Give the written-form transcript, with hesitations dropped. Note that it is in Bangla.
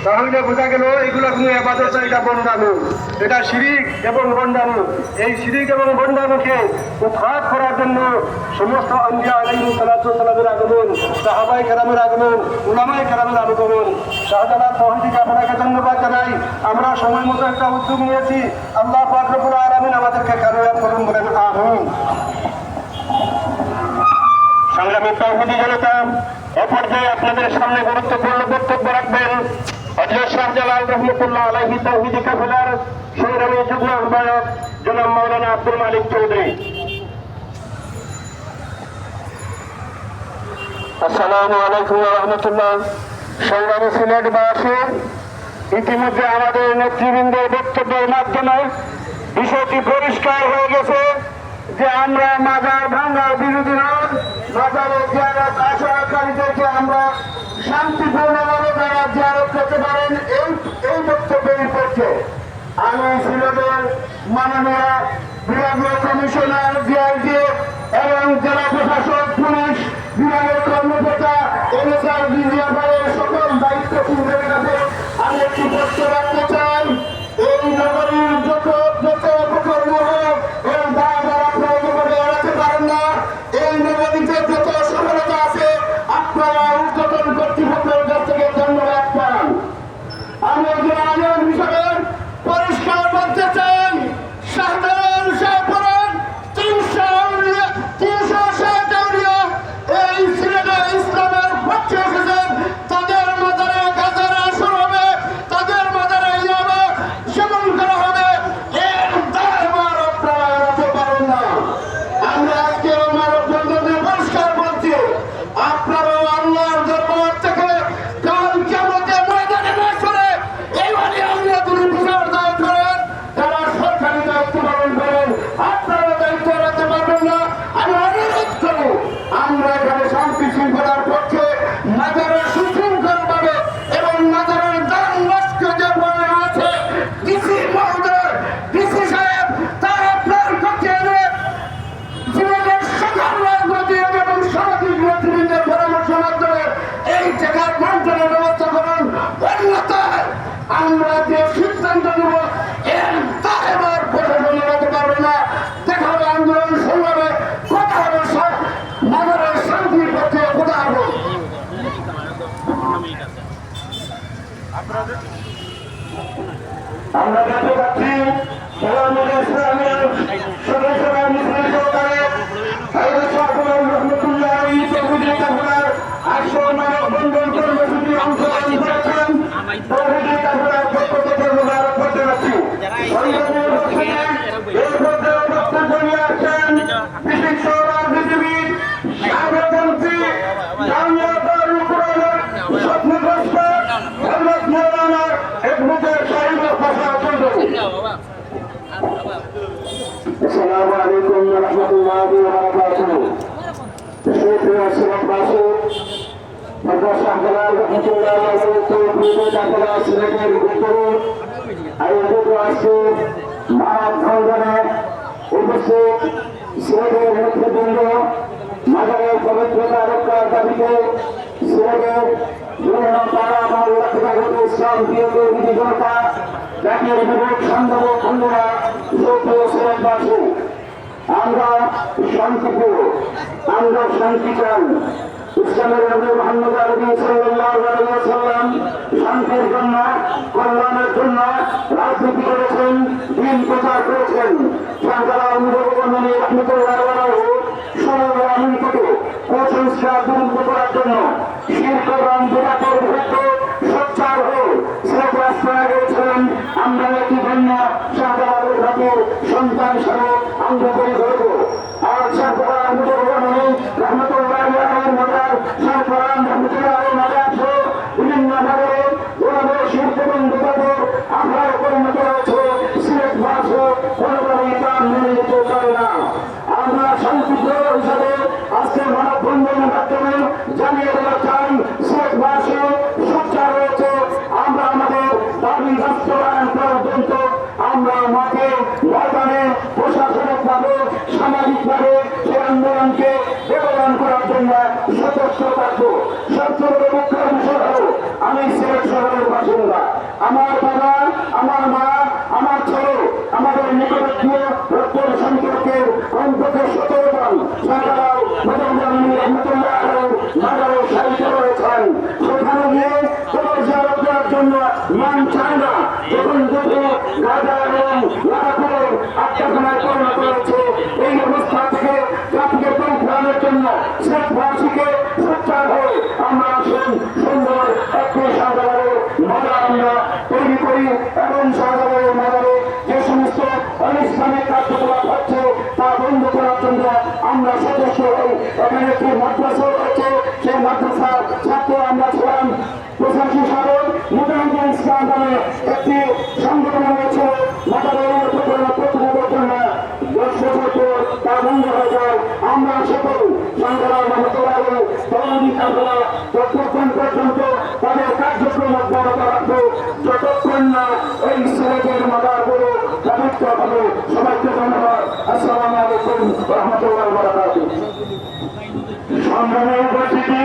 তাহলে বোঝা গেল এগুলো কোনো আবাদত, এটা বন্দানো, এটা শিরিক এবং বন্দানো। এই শিরিক এবং বন্দানোকে উৎখাত করার জন্য সমস্ত আম্বিয়া আলাইহিস সালাতু ওয়াস সালামের আগমন, সাহাবায়ে কেরামের আগমন, উলামায়ে কেরামের আগমন। শাহজালাল তৌহিদি আপনাকে ধন্যবাদ জানাই। আমরা সময় মতো একটা উদ্যোগ নিয়েছি। আল্লাহ পাক রব্বুল আলামিন আমাদেরকে কামিয়াব করুন, বলেন আমিন। সংগ্রামী তৌহিদি জনতা, এ পর্যায়ে আপনাদের সামনে গুরুত্বপূর্ণ বক্তব্য রাখবেন হযরত শাহজালাল রহমতুল্লাহ আলাইহি তৌহিদি কাফেলার সংগ্রামী যুগ্ম আহ্বায়ক জনাব মাওলানা আব্দুল মালিক চৌধুরী। আসসালামু আলাইকুম ওয়া রাহমাতুল্লাহ। সংগ্রামী সিলেটবাসী, ইতিমধ্যে আমাদের নেতৃবৃন্দের বক্তব্যের মাধ্যমে বিষয়টি পরিষ্কার হয়ে গেছে যে আমরা মাজার ভাঙার বিরোধী নয়। মাজারে জিয়ারত আসনকারীদেরকে আমরা শান্তিপূর্ণভাবে যারা জিয়ারত করতে পারেন এই বক্তব্যের পক্ষে। আমি সিলেটের মাননীয় বিভাগীয় কমিশনার ডিআইজি এবং জেলা প্রশাসক, পুলিশ বিভাগের কর্মকর্তা, এনএসআর বিভাগের সকল দায়িত্বশীলদের কাছে আমি একটি প্রশ্ন রাখতে চাই। এই নগরীর যত অপকর্ম হোক এবং যারা প্রয়োজনে এড়াতে পারেন না, এই নগরীতে যত সফলতা আছে আপনারা উদ্বোধন কর্তৃপক্ষের কাছ থেকে ধন্যবাদ পান। আমি একজন আলেম হিসাবে পরিষ্কার বলতে চাই, শাহজালাল শাহপুরের 360 আউলিয়া এই সিলেটে ইসলামের পক্ষে এসেছেন। তাদের মাজারে গাজার আসর হবে, তাদের মাজারে ইয়াবা সেবন করা হবে, এর দায়ভার আপনারা এড়াতে পারেন না। আমরা আজকে মানব বন্ধুদের পরিষ্কার বলছি, আপনারা আল্লাহর দরবার থেকে কাল কিয়ামতের ময়দানে মাশরে এই আউলিয়াগুলি বিচার দায় করেন, যারা সরকারি দায়িত্ব পালন করেন। আপনারা দায়িত্ব এড়াতে পারবেন না। আমি অনুরোধ করব, আমরা এখানে শান্তি শৃঙ্খলার পক্ষে মাজারের সুশৃঙ্খলভাবে এবং মাজারের দান রাষ্ট্র যে বলে আছে ডিসি মহোদয়, ডিসি সাহেব, তার আপনার পক্ষে এনে জীবনের সকল রাজনৈতিক এবং সামাজিক নেতৃবৃন্দের পরামর্শ মাধ্যমে এই জায়গার বন্টনের ব্যবস্থা করুন। অন্যথায় আমরা যে সিদ্ধান্ত নেব এর দায়ভার প্রশাসন এড়াতে পারবে না। দেখা হবে আন্দোলন সংগ্রামে, কথা হবে মাজারের শান্তির পক্ষে। কথা হবে আমরা দেখতে পাচ্ছি ইসলামের সদস্যরা মুসলিম সরকারে রহমতুল্লাহ আলাইহি তৌহিদি কাফেলার আসর মানববন্ধন কর্মসূচি অংশগ্রহণ করেছেন। তৌহিদি কাফেলার পক্ষ থেকে মোবারকবাদ জানাচ্ছি। এই পর্যায়ে বক্তব্য নিয়ে আসছেন বিশিষ্ট রাজনীতিবিদ, সাবেকমন্ত্রী, জামিয়াতুল কুরআনের স্বপ্নগ্রস্ত হযরত মাওলানা ইবনুদ্দিন সাহিবুল পাশা চৌধুরী। আসসালামু আলাইকুম ওয়া রাহমাতুল্লাহি ওয়া বারাকাতুহু। সুপ্রিয় সিলেটবাসী, হযরত শাহজালাল রহমতুল্লাহ আলাইহি তৌহিদি কাফেলা সিলেটের ভিতরে আয়োজিত আজকে মানববন্ধনে উপস্থিত সিলেটের নেতৃবৃন্দ, মাজারের পবিত্রতা রক্ষার দাবিতে সিলেটের বিভিন্ন পাড়া মহল্লা থেকে আগত ইসলাম প্রিয় তৌহিদি জনতা, জাতীয় যুবক সংগ্রামী বন্ধুরা, সুপ্রিয় সিলেটবাসী, আমরা শান্তিপ্রিয়, আমরা শান্তি চাই। ইসলামের নবী মুহাম্মদ আরবি সাল্লাল্লাহু আলাইহি ওয়াসাল্লাম শান্তির জন্য, কল্যাণের জন্য রাজনীতি করেছেন, দিন প্রচার করেছেন। শাহজালাল মুজিবুর রহমতুল্লাহ আলাইহি 16 আমিন থেকে কুসংস্কার দূর করার জন্য শিরক এবং বিদআতের বিরুদ্ধে সোচ্চার হয়ে সিলেট রাস্তায় গিয়েছিলেন। আমরা একই জন্য শাহজালালের জাতির সন্তান হিসেবে আমরা করে ধরব। আর শাহজালাল মুজিবুর রহমতুল্লাহ আলাইহির মাজার, শাহজালাল রহমতুল্লাহ আলাইহির মাজার সহ বিভিন্নভাবে ওনাদের শিরক এবং বিদআতের আখড়ায় পরিণত হয়েছে। সিলেটবাসী কোনোভাবেই তা মেনে নিতে পারে না। আমরা শান্তিপ্রিয় হিসাবে আজকে মানববন্ধনের মাধ্যমে জানিয়ে দেওয়া চাই, সিলেটবাসী সোচ্চার রয়েছে। আমরা আমাদের দাবি বাস্তবায়ন পর্যন্ত আমরা মাঠে ময়দানে প্রশাসনিকভাবে, সামাজিকভাবে সেই আন্দোলনকে বেগবান করার জন্য সচেষ্ট থাকবো। সবচেয়ে মুখ্য বিষয় হল আমি সিলেট শহরের বাসিন্দা। আমার বাবা, আমার মা, আমার ছেলে, আমাদের নিকটাত্মীয় রক্তের সম্পর্কের অন্তত 17 জন সাহাবাও রহমতুল্লাহ মাজারে সাহিত্য রয়েছেন। সেখানে গিয়ে কোন জিয়ারত করার জন্য মান চায় না। যখন দুটো গাজা এবং লাগাতারের আত্মঘানায় পরিণত হয়েছে, এই অবস্থা থেকে জাতিকে পরিত্রাণের জন্য শেখবাসীকে সোচ্চার হয়ে আমরা সুন্দর একটি শাহজালালের মাজার আমরা তৈরি করি এবং শাহজালালের মাজারে যে সমস্ত অনিসলামিক কার্যকলাপ হচ্ছে তা বন্ধ করার জন্য আমরা সদস্য হই। এখানে একটি মাদ্রাসা রয়েছে, সেই মাদ্রাসার ছাত্র আমরা ছিলাম। প্রশাসী সাহেব মুজাহিদুল ইসলাম নামে একটি সংগঠন রয়েছে, মাজারের প্রতিরোধের জন্য 10 বছর পর তা বন্ধ হয়ে যায়। আমরা সকল সংগ্রাম মহতবাদ তরুণী কাজরা ততক্ষণ পর্যন্ত তাদের কার্যক্রম অব্যাহত রাখবো যতক্ষণ না এই ছেলেদের মাজারগুলো পবিত্র হবে। সবাইকে ধন্যবাদ। আসসালামু আলাইকুম রহমতুল্লাহ। সংগ্রামে উপস্থিতি